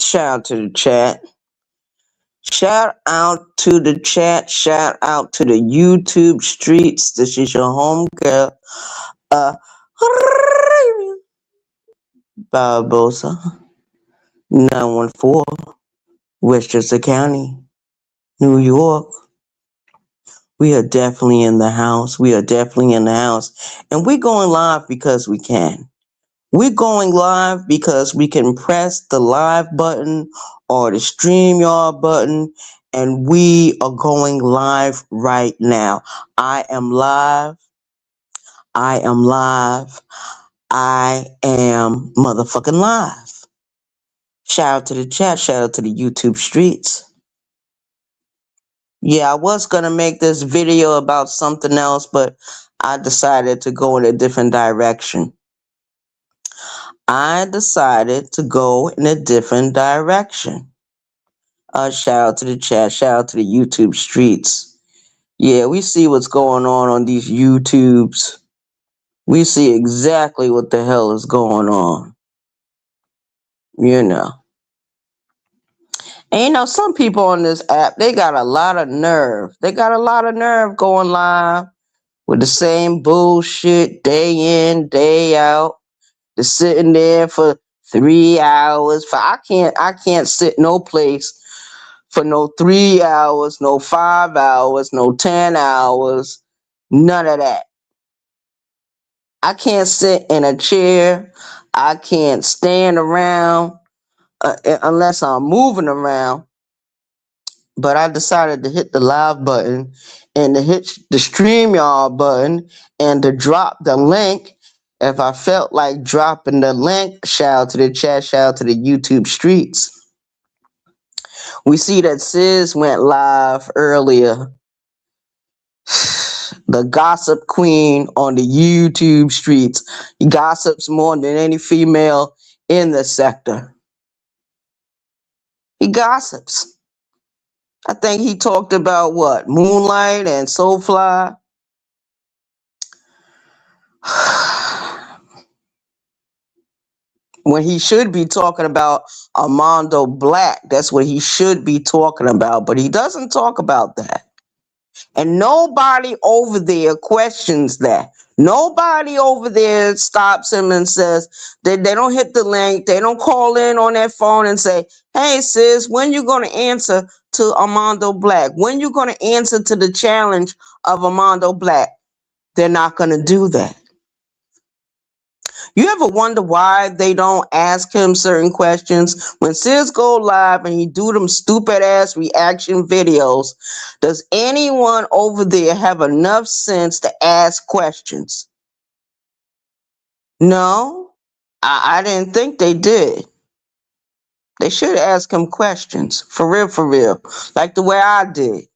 Shout out to the chat. Shout out to the chat. Shout out to the YouTube streets. This is your home girl, uh, Barbosa, 914, Westchester County, New York. We are definitely in the house. We are definitely in the house. And we're going live because we can. We're going live because we can press the live button or the StreamYard button, and we are going live right now. I am live. I am live. I am motherfucking live. Shout out to the chat. Shout out to the YouTube streets. Yeah, I was going to make this video about something else, but I decided to go in a different direction. I decided to go in a different direction. Shout out to the chat. Shout out to the YouTube streets. Yeah, we see what's going on these YouTubes. We see exactly what the hell is going on. You know. And some people on this app, they got a lot of nerve. They got a lot of nerve going live with the same bullshit day in, day out. They're sitting there for 3 hours. I can't sit no place for no 3 hours, no 5 hours, no 10 hours, none of that. I can't sit in a chair. I can't stand around unless I'm moving around. But I decided to hit the live button and to hit the StreamYard button and to drop the link. If I felt like dropping the link, shout out to the chat, shout out to the YouTube streets. We see that Sis went live earlier. The gossip queen on the YouTube streets. He gossips more than any female in the sector. He gossips. I think he talked about what? Moonlight and Soulfly. When he should be talking about Armando Black. That's what he should be talking about. But he doesn't talk about that. And nobody over there questions that. Nobody over there stops him and says they don't hit the link. They don't call in on their phone and say, hey, sis, when you going to answer to Armando Black? When you going to answer to the challenge of Armando Black? They're not going to do that. You ever wonder why they don't ask him certain questions? When Sis go live and he do them stupid ass reaction videos, does anyone over there have enough sense to ask questions? No, I didn't think they did. They should ask him questions, for real, like the way I did a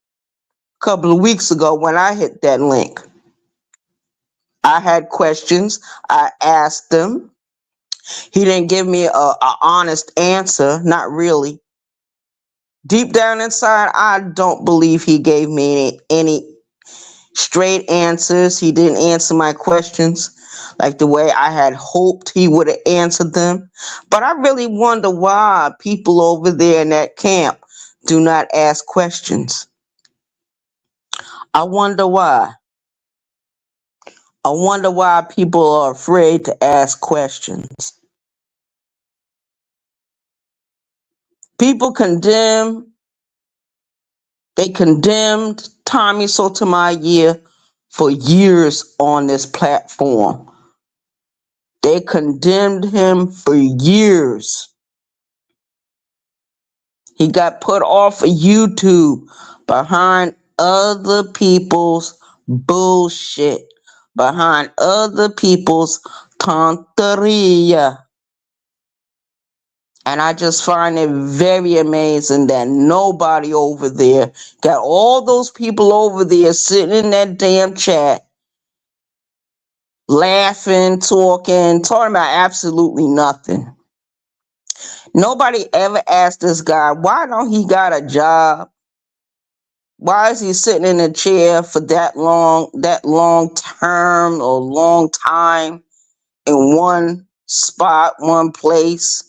couple of weeks ago when I hit that link. I had questions. I asked them. He didn't give me a honest answer. Not really. Deep down inside, I don't believe he gave me any straight answers. He didn't answer my questions like the way I had hoped he would have answered them. But I really wonder why people over there in that camp do not ask questions. I wonder why. I wonder why people are afraid to ask questions. People they condemned Tommy Sotomayor for years on this platform. They condemned him for years. He got put off of YouTube behind other people's bullshit, behind other people's tonteria. And I just find it very amazing that nobody over there got all those people over there sitting in that damn chat, laughing, talking about absolutely nothing. Nobody ever asked this guy, why don't he got a job? Why is he sitting in a chair for that long term or long time in one spot, one place?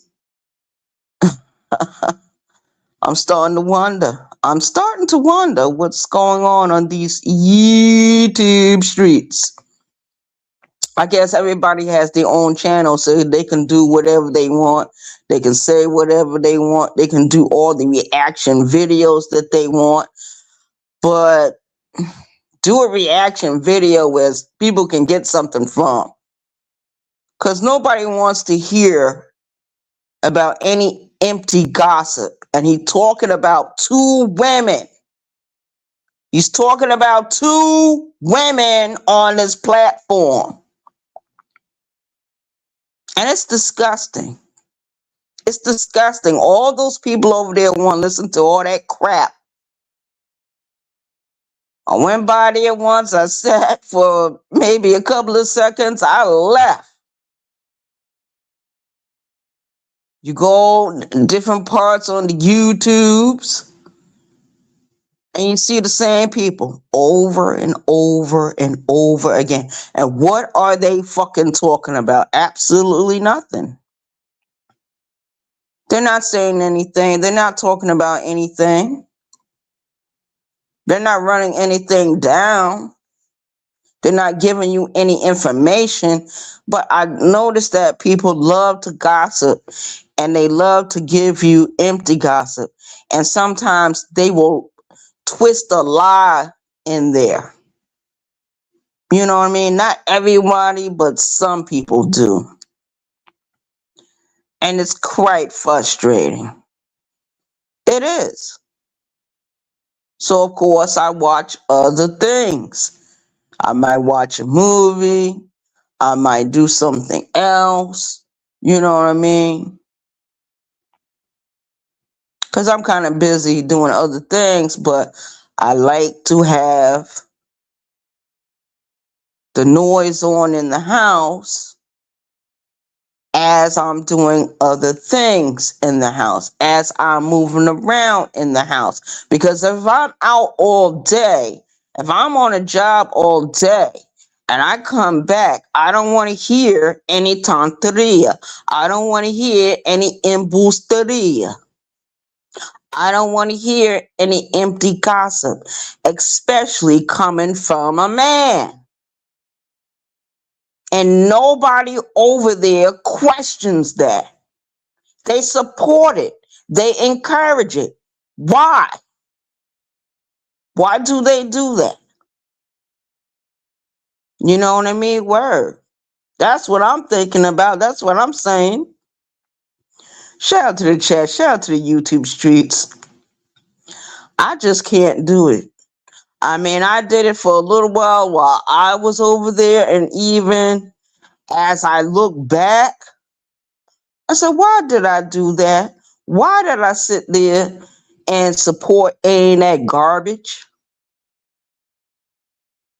I'm starting to wonder. I'm starting to wonder what's going on these YouTube streets. I guess everybody has their own channel so they can do whatever they want. They can say whatever they want. They can do all the reaction videos that they want. But do a reaction video where people can get something from. Because nobody wants to hear about any empty gossip. And he's talking about two women. He's talking about two women on this platform. And it's disgusting. It's disgusting. All those people over there want to listen to all that crap. I went by there once. I sat for maybe a couple of seconds. I left. You go different parts on the YouTubes and you see the same people over and over and over again. And what are they fucking talking about? Absolutely nothing. They're not saying anything. They're not talking about anything. They're not running anything down. They're not giving you any information. But I noticed that people love to gossip and they love to give you empty gossip. And sometimes they will twist a lie in there. You know what I mean? Not everybody, but some people do. And it's quite frustrating. It is. So, of course, I watch other things. I might watch a movie. I might do something else. You know what I mean? Because I'm kind of busy doing other things, but I like to have the noise on in the house as I'm doing other things in the house, as I'm moving around in the house. Because if I'm out all day, if I'm on a job all day, and I come back, I don't want to hear any tonteria. I don't want to hear any embusteria. I don't want to hear any empty gossip, especially coming from a man. And nobody over there questions that. They support it. They encourage it. Why? Why do they do that? You know what I mean? Word. That's what I'm thinking about. That's what I'm saying. Shout out to the chat. Shout out to the YouTube streets. I just can't do it. I mean, I did it for a little while I was over there, and even as I look back, I said, why did I do that? Why did I sit there and support that garbage?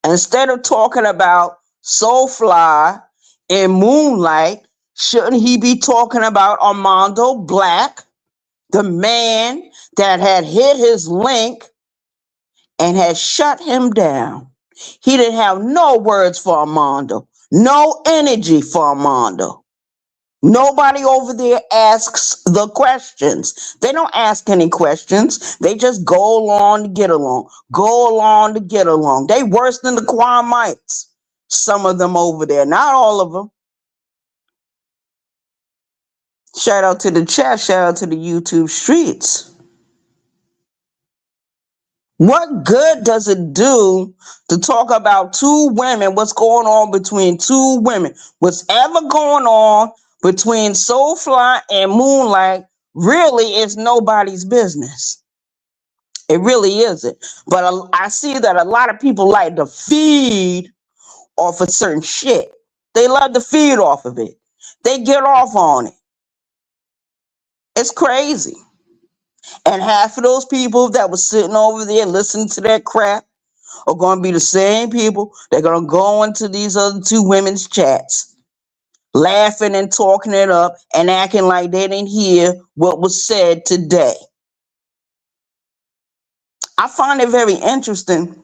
Instead of talking about Soulfly and Moonlight, shouldn't he be talking about Armando Black, the man that had hit his link and had shut him down? He didn't have no words for Armando, no energy for Armando. Nobody over there asks the questions. They don't ask any questions. They just go along to get along. Go along to get along. They worse than the Kwamites. Some of them over there. Not all of them. Shout out to the chat. Shout out to the YouTube streets. What good does it do to talk about two women? What's going on between two women? What's ever going on between Soulfly and Moonlight really is nobody's business. It really isn't. But I see that a lot of people like to feed off of certain shit. They love to feed off of it. They get off on it. It's crazy. And half of those people that were sitting over there listening to that crap are going to be the same people. They're going to go into these other two women's chats, laughing and talking it up and acting like they didn't hear what was said today. I find it very interesting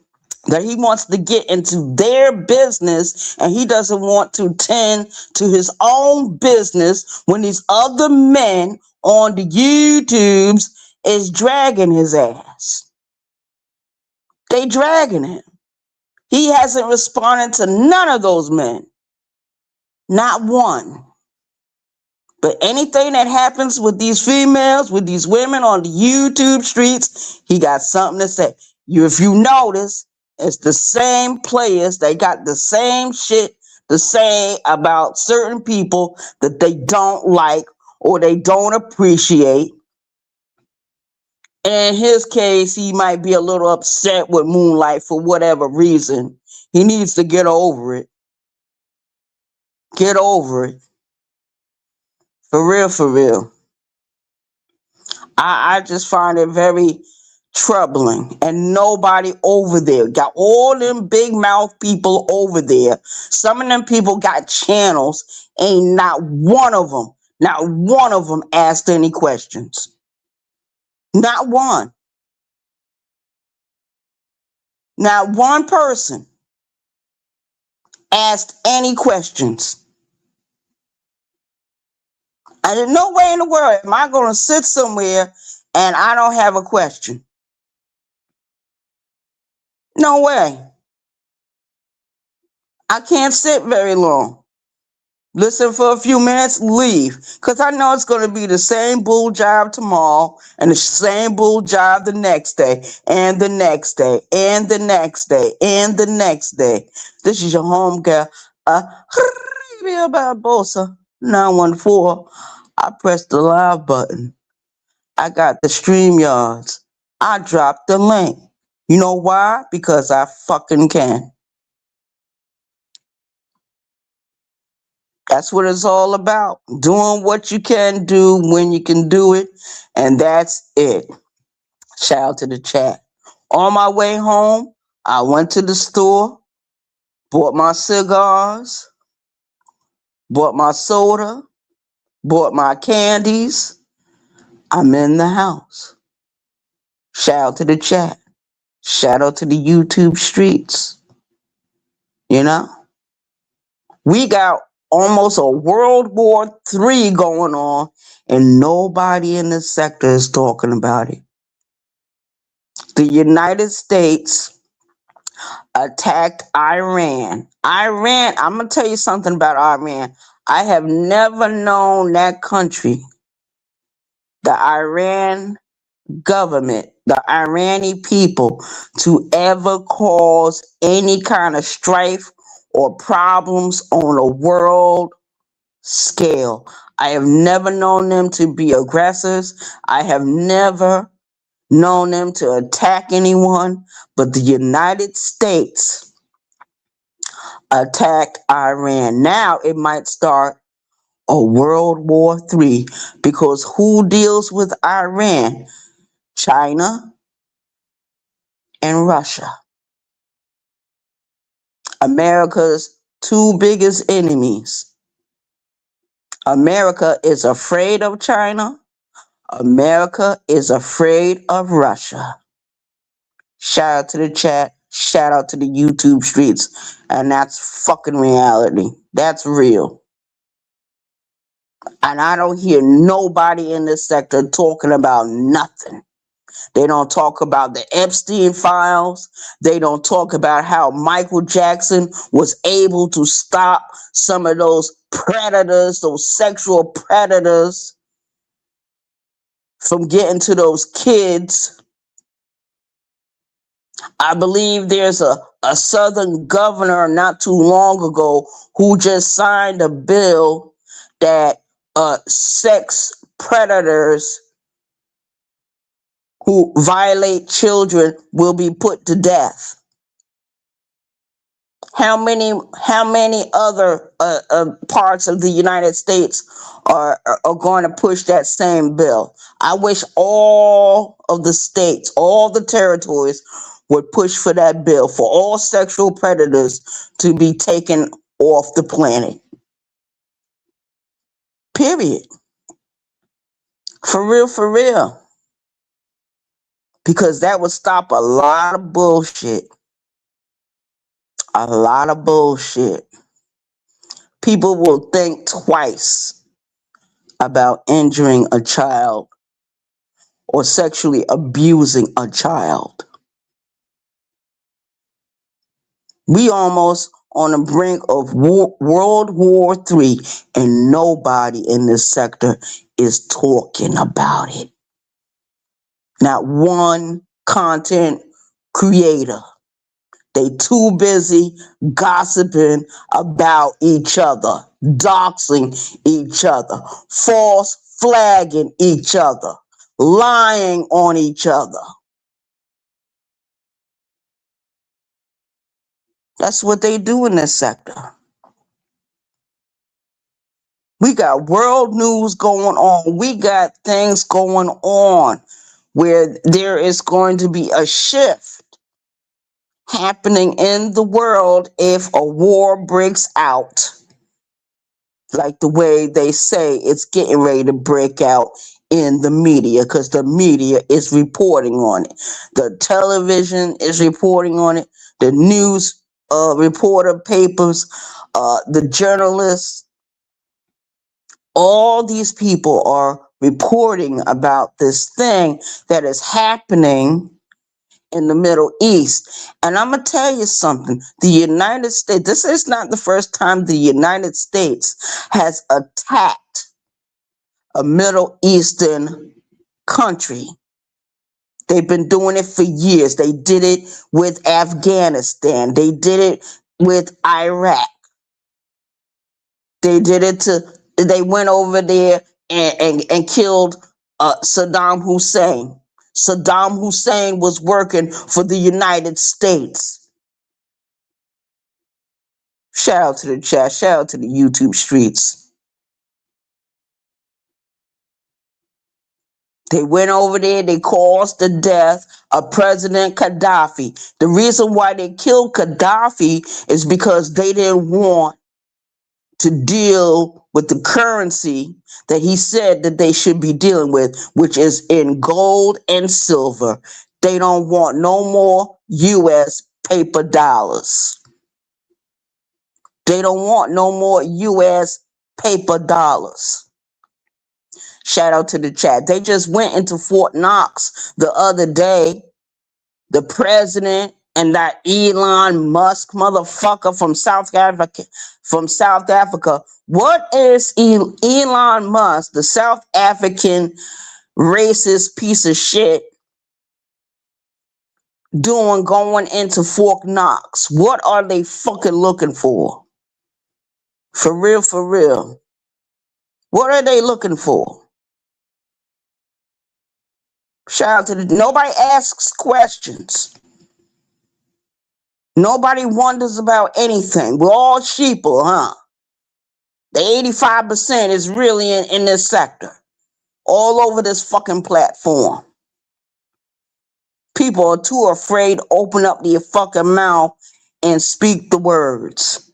that he wants to get into their business and he doesn't want to tend to his own business when these other men on the YouTubes is dragging his ass. They dragging him. He hasn't responded to none of those men. Not one. But anything that happens with these females, with these women on the YouTube streets, he got something to say. If you notice, it's the same players. They got the same shit to say about certain people that they don't like or they don't appreciate. In his case, he might be a little upset with Moonlight for whatever reason. He needs to get over it. Get over it. For real, for real. I just find it very troubling. And nobody over there. Got all them big mouth people over there. Some of them people got channels. Ain't not one of them asked any questions. Not one. Not one person asked any questions. And there's no way in the world am I going to sit somewhere and I don't have a question. No way. I can't sit very long. Listen for a few minutes, leave. Because I know it's going to be the same bull job tomorrow and the same bull job the next day and the next day and the next day and the next day. This is your home girl, Barbosa 914. I pressed the live button. I got the StreamYards. I dropped the link. You know why? Because I fucking can. That's what it's all about. Doing what you can do when you can do it. And that's it. Shout out to the chat. On my way home, I went to the store, bought my cigars, bought my soda, bought my candies. I'm in the house. Shout out to the chat. Shout out to the YouTube streets. You know? We got almost a World War III going on, and nobody in the sector is talking about it. The United States attacked Iran. I'm going to tell you something about Iran. I have never known that country, the Iran government, the Iranian people, to ever cause any kind of strife or problems on a world scale. I have never known them to be aggressors. I have never known them to attack anyone, but the United States attacked Iran. Now it might start a World War III, because who deals with Iran? China and Russia. America's two biggest enemies. America is afraid of China. America is afraid of Russia. Shout out to the chat. Shout out to the YouTube streets. And that's fucking reality. That's real. And I don't hear nobody in this sector talking about nothing. They don't talk about the Epstein files. They don't talk about how Michael Jackson was able to stop some of those predators, those sexual predators, from getting to those kids. I believe there's a Southern governor not too long ago who just signed a bill that sex predators who violate children will be put to death. How many other parts of the United States are going to push that same bill? I wish all of the states, all the territories would push for that bill for all sexual predators to be taken off the planet. Period. For real, for real. Because that would stop a lot of bullshit. A lot of bullshit. People will think twice about injuring a child or sexually abusing a child. We almost on the brink of World War III, and nobody in this sector is talking about it. Not one content creator. They too busy gossiping about each other, doxing each other, false flagging each other, lying on each other. That's what they do in this sector. We got world news going on. We got things going on where there is going to be a shift happening in the world if a war breaks out. Like the way they say it's getting ready to break out in the media, because the media is reporting on it. The television is reporting on it. The news reporter papers, the journalists, all these people are reporting about this thing that is happening in the Middle East. And I'm going to tell you something. The United States, this is not the first time the United States has attacked a Middle Eastern country. They've been doing it for years. They did it with Afghanistan. They did it with Iraq. They went over there and killed Saddam Hussein. Saddam Hussein was working for the United States. Shout out to the chat. Shout out to the YouTube streets. They went over there. They caused the death of President Gaddafi. The reason why they killed Gaddafi is because they didn't want to deal with the currency that he said that they should be dealing with, which is in gold and silver. They don't want no more U.S. paper dollars. They don't want no more U.S. paper dollars. Shout out to the chat. They just went into Fort Knox the other day. The president and that Elon Musk motherfucker from South Africa. What is Elon Musk, the South African racist piece of shit, doing going into Fort Knox? What are they fucking looking for? For real, for real. What are they looking for? Shout out to nobody asks questions. Nobody wonders about anything. We're all sheeple, huh? The 85% is really in this sector. All over this fucking platform. People are too afraid to open up their fucking mouth and speak the words.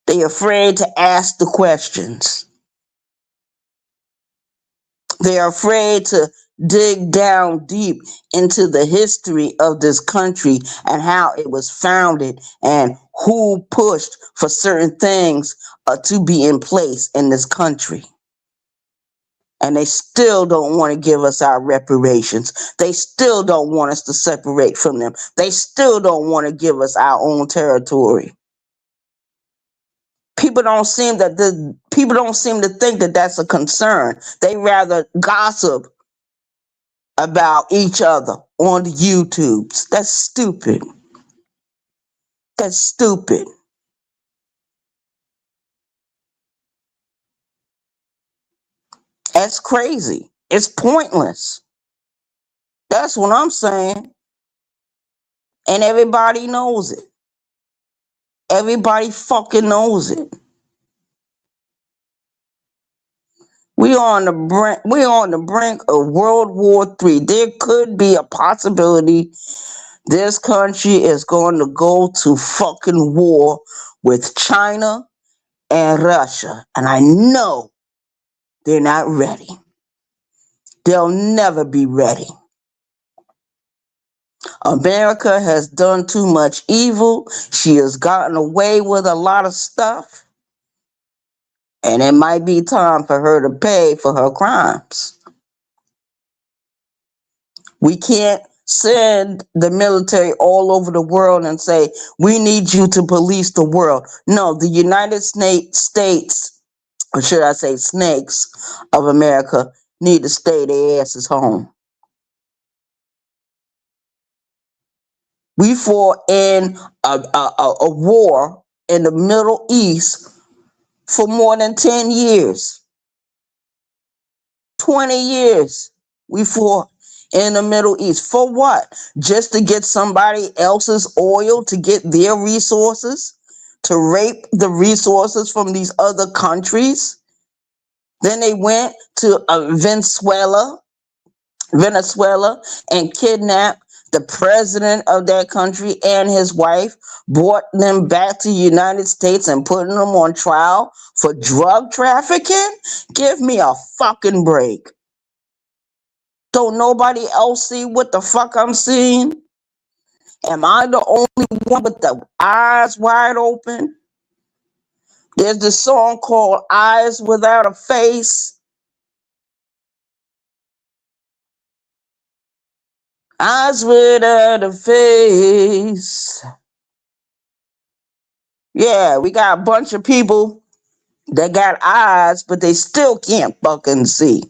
They're afraid to ask the questions. They're afraid to dig down deep into the history of this country and how it was founded and who pushed for certain things to be in place in this country. And they still don't want to give us our reparations. They still don't want us to separate from them. They still don't want to give us our own territory. People don't seem to think that that's a concern. They rather gossip about each other on the YouTubes. That's stupid. That's stupid. That's crazy. It's pointless. That's what I'm saying. And everybody knows it. Everybody fucking knows it. We're on the brink of World War III. There could be a possibility this country is going to go to fucking war with China and Russia. And I know they're not ready. They'll never be ready. America has done too much evil. She has gotten away with a lot of stuff. And it might be time for her to pay for her crimes. We can't send the military all over the world and say, we need you to police the world. No, the United States, or should I say snakes of America, need to stay their asses home. We fought in a war in the Middle East for more than 10 years. 20 years we fought in the Middle East. For what? Just to get somebody else's oil, to get their resources, to rape the resources from these other countries. Then they went to Venezuela and kidnapped the president of that country and his wife, brought them back to the United States and putting them on trial for drug trafficking? Give me a fucking break. Don't nobody else see what the fuck I'm seeing? Am I the only one with the eyes wide open? There's this song called Eyes Without a Face. Eyes without a face. Yeah, we got a bunch of people that got eyes, but they still can't fucking see.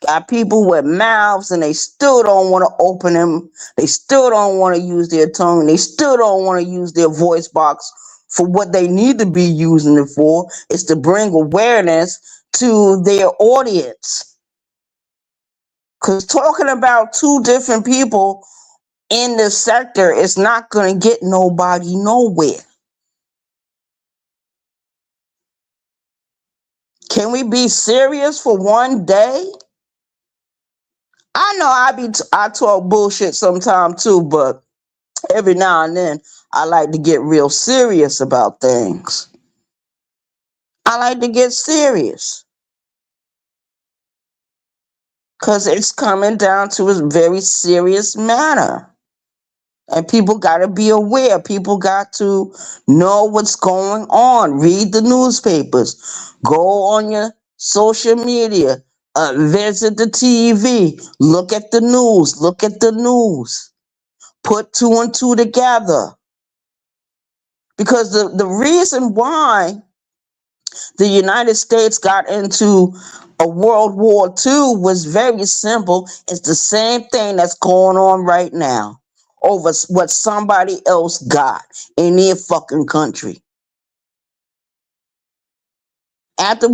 Got people with mouths and they still don't want to open them. They still don't want to use their tongue. They still don't want to use their voice box for what they need to be using it for, is to bring awareness to their audience. Because talking about two different people in this sector is not going to get nobody nowhere. Can we be serious for one day? I know I talk bullshit sometime too, but every now and then I like to get real serious about things. I like to get serious because it's coming down to a very serious matter. And people got to be aware. People got to know what's going on. Read the newspapers. Go on your social media. Visit the TV. Look at the news. Look at the news. Put two and two together. Because the reason why the United States got into a World War II was very simple. It's the same thing that's going on right now over what somebody else got in their fucking country. After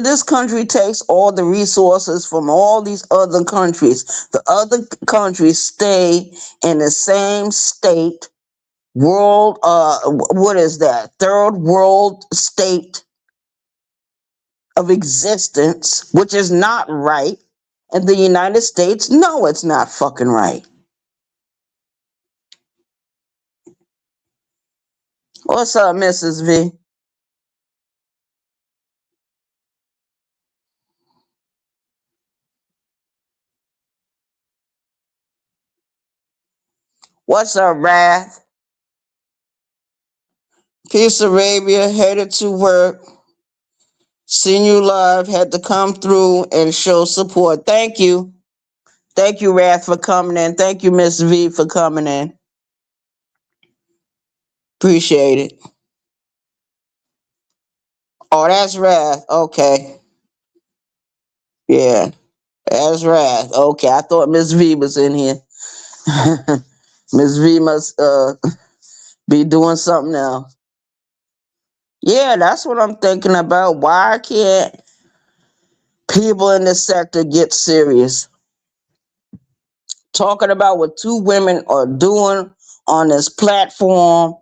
this country takes all the resources from all these other countries, the other countries stay in the same state, world, what is that? Third world state of existence, which is not right. And the United States, no, it's not fucking right. What's up, Mrs. V? What's up, Wrath? Peace Arabia, headed to work. Seen you live, had to come through and show support. Thank you. Thank you, Wrath, for coming in. Thank you, Miss V, for coming in. Appreciate it. Oh, that's Wrath. Okay. Yeah, that's Wrath. Okay, I thought Miss V was in here. Miss V must be doing something else. Yeah, that's what I'm thinking about. Why can't people in this sector get serious? Talking about what two women are doing on this platform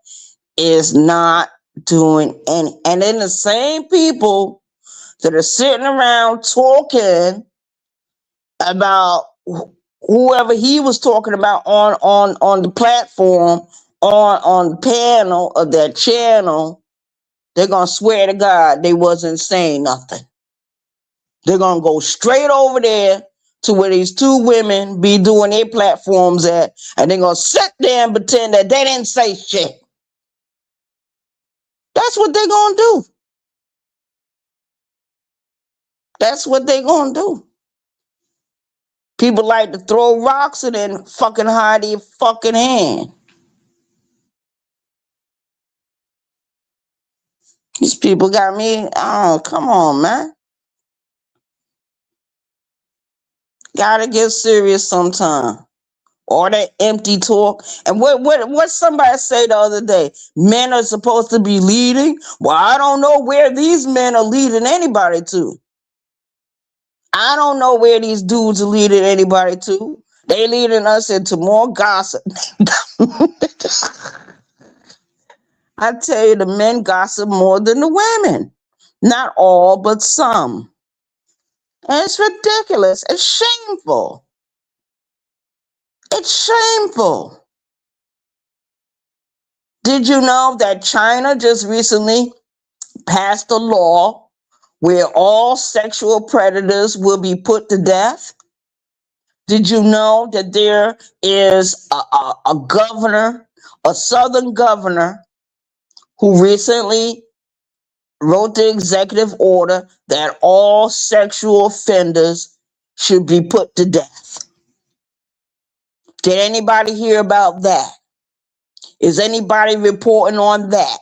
is not doing any. And then the same people that are sitting around talking about whoever he was talking about on the platform, on the panel of that channel, they're gonna swear to God they wasn't saying nothing. They're gonna go straight over there to where these two women be doing their platforms at, and they're gonna sit there and pretend that they didn't say shit. That's what they're gonna do. That's what they gonna do. People like to throw rocks and then fucking hide their fucking hand. These people got me. Oh, come on, man. Gotta get serious sometime. All that empty talk. And what somebody say the other day? Men are supposed to be leading. Well, I don't know where these men are leading anybody to. I don't know where these dudes are leading anybody to. They leading us into more gossip. I tell you, the men gossip more than the women. Not all, but some. And it's ridiculous. It's shameful. It's shameful. Did you know that China just recently passed a law where all sexual predators will be put to death? Did you know that there is a governor, a southern governor, who recently wrote the executive order that all sexual offenders should be put to death? Did anybody hear about that? Is anybody reporting on that?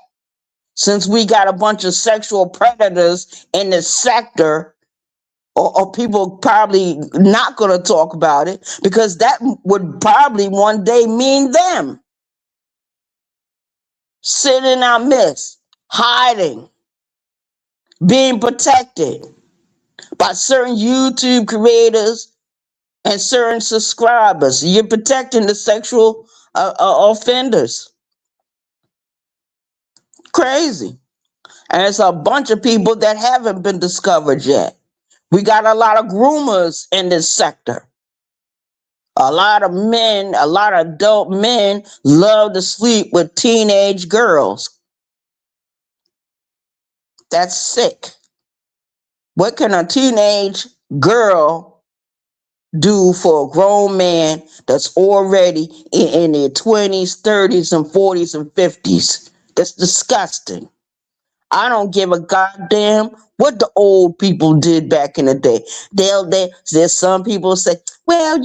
Since we got a bunch of sexual predators in the sector, or people probably not going to talk about it because that would probably one day mean them sitting in our midst, hiding, being protected by certain YouTube creators and certain subscribers. You're protecting the sexual offenders. Crazy. And it's a bunch of people that haven't been discovered yet. We got a lot of groomers in this sector. A lot of men, a lot of adult men love to sleep with teenage girls. That's sick. What can a teenage girl do for a grown man that's already in their 20s, 30s, and 40s and 50s? That's disgusting. I don't give a goddamn what the old people did back in the day. There's some people say, well,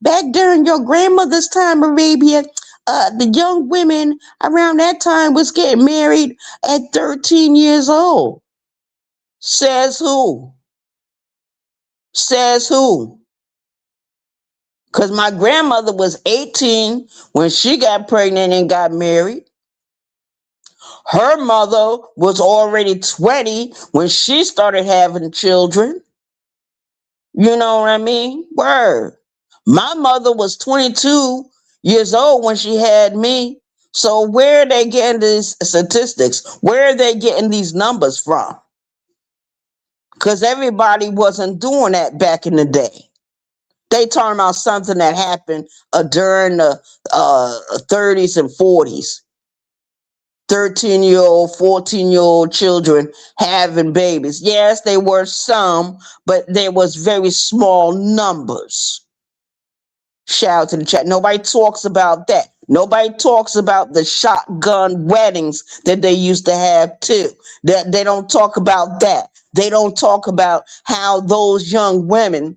back during your grandmother's time, Arabia, the young women around that time was getting married at 13 years old. Says who? Says who? Because my grandmother was 18 when she got pregnant and got married. Her mother was already 20 when she started having children. You know what I mean? Word. My mother was 22 years old when she had me. So where are they getting these statistics? Where are they getting these numbers from? Because everybody wasn't doing that back in the day. They talking about something that happened during the 30s and 40s. 13-year-old, 14-year-old children having babies. Yes, there were some, but there was very small numbers. Shout out to the chat. Nobody talks about that. Nobody talks about the shotgun weddings that they used to have too. They don't talk about that. They don't talk about how those young women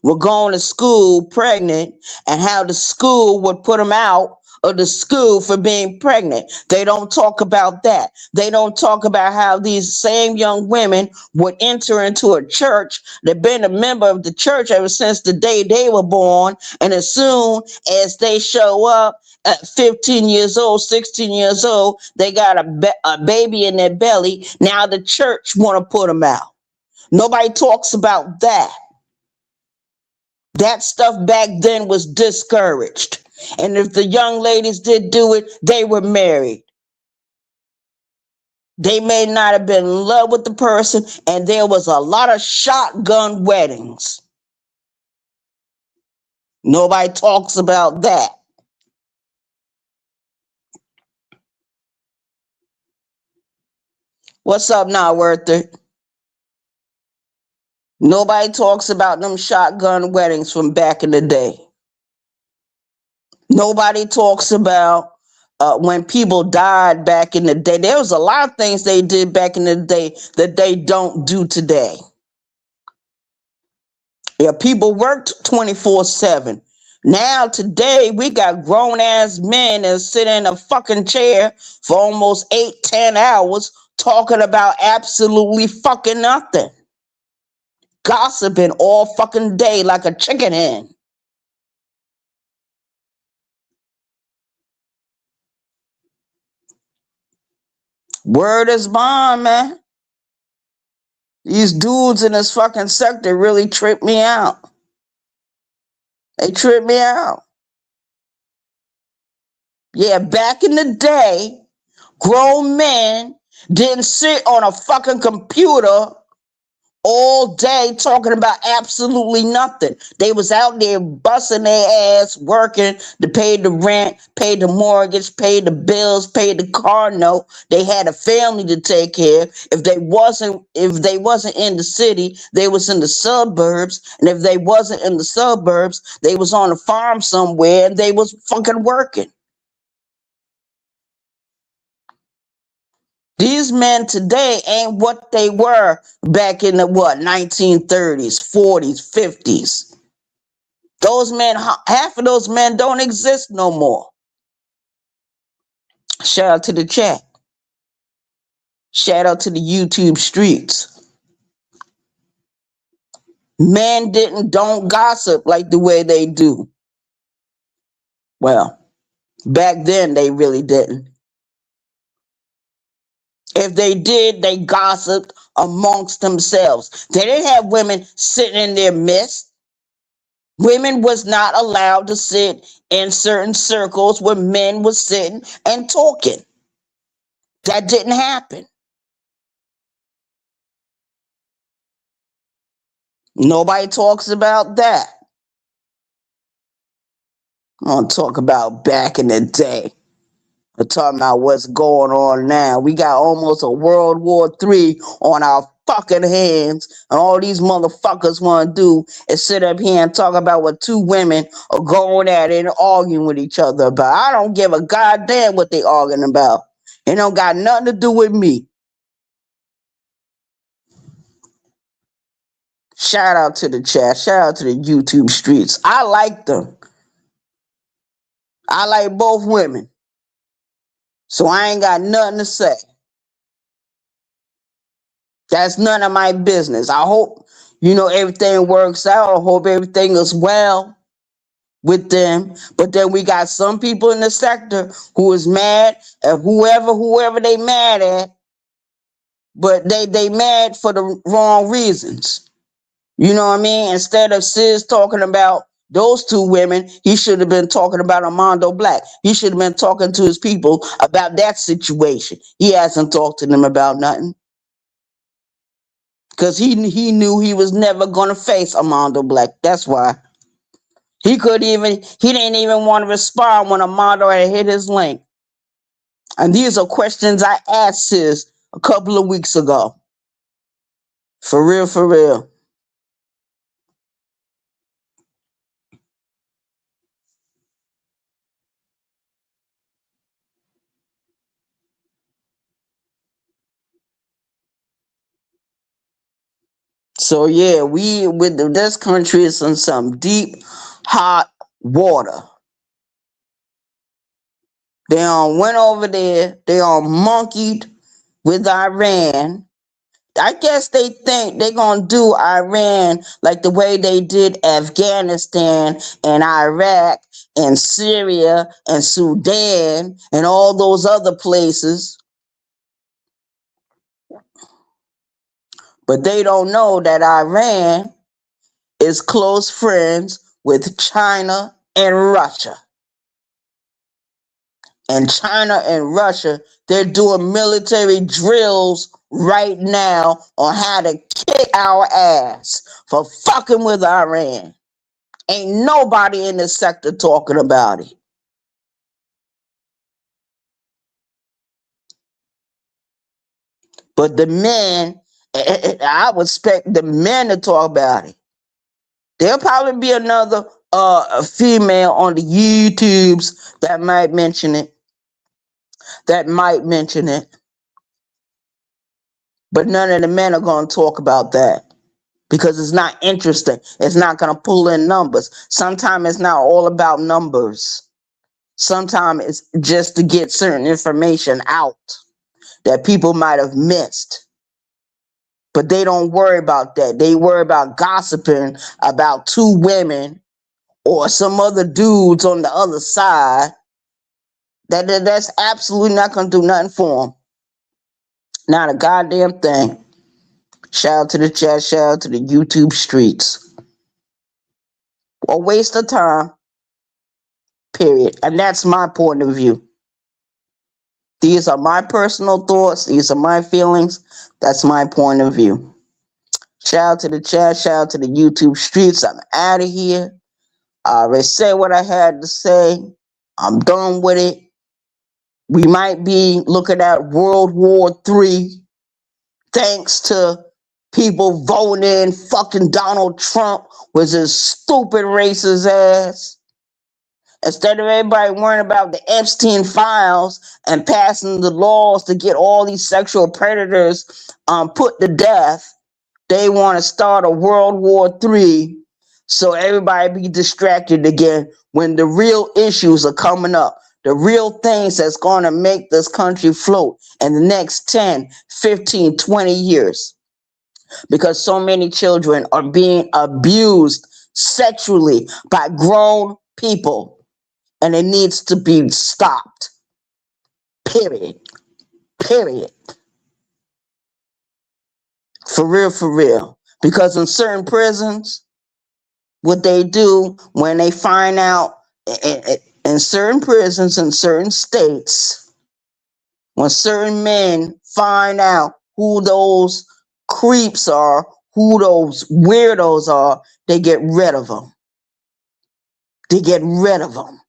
were going to school pregnant and how the school would put them out of the school for being pregnant. They don't talk about that. They don't talk about how these same young women would enter into a church. They've been a member of the church ever since the day they were born. And as soon as they show up at 15 years old, 16 years old, they got a baby in their belly. Now the church want to put them out. Nobody talks about that. That stuff back then was discouraged. And if the young ladies did do it, they were married. They may not have been in love with the person, and there was a lot of shotgun weddings. Nobody talks about that. What's up now, Worth It? Nobody talks about them shotgun weddings from back in the day. Nobody talks about when people died back in the day. There was a lot of things they did back in the day that they don't do today. Yeah, people worked 24/7. Now today we got grown ass men that sit in a fucking chair for almost 8, 10 hours talking about absolutely fucking nothing. Gossiping all fucking day like a chicken hen. Word is bond, man. These dudes in this fucking sector really trip me out. They trip me out. Yeah, back in the day, grown men didn't sit on a fucking computer all day talking about absolutely nothing. They was out there busting their ass, working to pay the rent, pay the mortgage, pay the bills, pay the car note. They had a family to take care of. If they wasn't in the city, they was in the suburbs. And if they wasn't in the suburbs, they was on a farm somewhere and they was fucking working. These men today ain't what they were back in the 1930s, 40s, 50s. Those men, half of those men don't exist no more. Shout out to the chat. Shout out to the YouTube streets. Men don't gossip like the way they do. Well, back then they really didn't. If they did, they gossiped amongst themselves. They didn't have women sitting in their midst. Women was not allowed to sit in certain circles where men was sitting and talking. That didn't happen. Nobody talks about that. I'm gonna talk about back in the day. I'm talking about what's going on now. We got almost a World War III on our fucking hands, and all these motherfuckers want to do is sit up here and talk about what two women are going at it and arguing with each other about. I don't give a goddamn what they arguing about. It don't got nothing to do with me. Shout out to the chat. Shout out to the YouTube streets. I like them. I like both women. So I ain't got nothing to say. That's none of my business. I hope, everything works out. I hope everything is well with them. But then we got some people in the sector who is mad at whoever they mad at, but they mad for the wrong reasons. You know what I mean? Instead of Sis talking about those two women, he should have been talking about Armando Black. He should have been talking to his people about that situation. He hasn't talked to them about nothing. Because he knew he was never going to face Armando Black. That's why. He didn't even want to respond when Armando had hit his link. And these are questions I asked Sis a couple of weeks ago. For real, for real. So yeah, we with this country is in some deep, hot water. They went over there. They monkeyed with Iran. I guess they think they're going to do Iran like the way they did Afghanistan and Iraq and Syria and Sudan and all those other places. But they don't know that Iran is close friends with China and Russia. And China and Russia, they're doing military drills right now on how to kick our ass for fucking with Iran. Ain't nobody in the sector talking about it. But the men, I would expect the men to talk about it. There'll probably be another female on the YouTubes that might mention it. But none of the men are going to talk about that. because it's not interesting. It's not going to pull in numbers. Sometimes it's not all about numbers. Sometimes it's just to get certain information out that people might have missed. But they don't worry about that. They worry about gossiping about two women or some other dudes on the other side. That's absolutely not going to do nothing for them. Not a goddamn thing. Shout out to the chat, shout out to the YouTube streets. A waste of time. Period. And that's my point of view. These are my personal thoughts. These are my feelings. That's my point of view. Shout out to the chat. Shout out to the YouTube streets. I'm out of here. I already said what I had to say. I'm done with it. We might be looking at World War III thanks to people voting in fucking Donald Trump with his stupid racist ass. Instead of everybody worrying about the Epstein files and passing the laws to get all these sexual predators put to death, they want to start a World War III so everybody be distracted again when the real issues are coming up. The real things that's going to make this country float in the next 10, 15, 20 years. Because so many children are being abused sexually by grown people. And it needs to be stopped. Period. Period. For real, for real. Because in certain prisons, what they do when they find out in certain prisons in certain states, when certain men find out who those creeps are, who those weirdos are, they get rid of them. They get rid of them.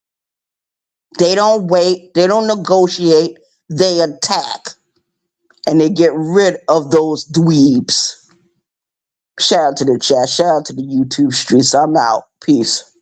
They don't wait. They don't negotiate. They attack. And they get rid of those dweebs. Shout out to the chat. Shout out to the YouTube streets. I'm out. Peace.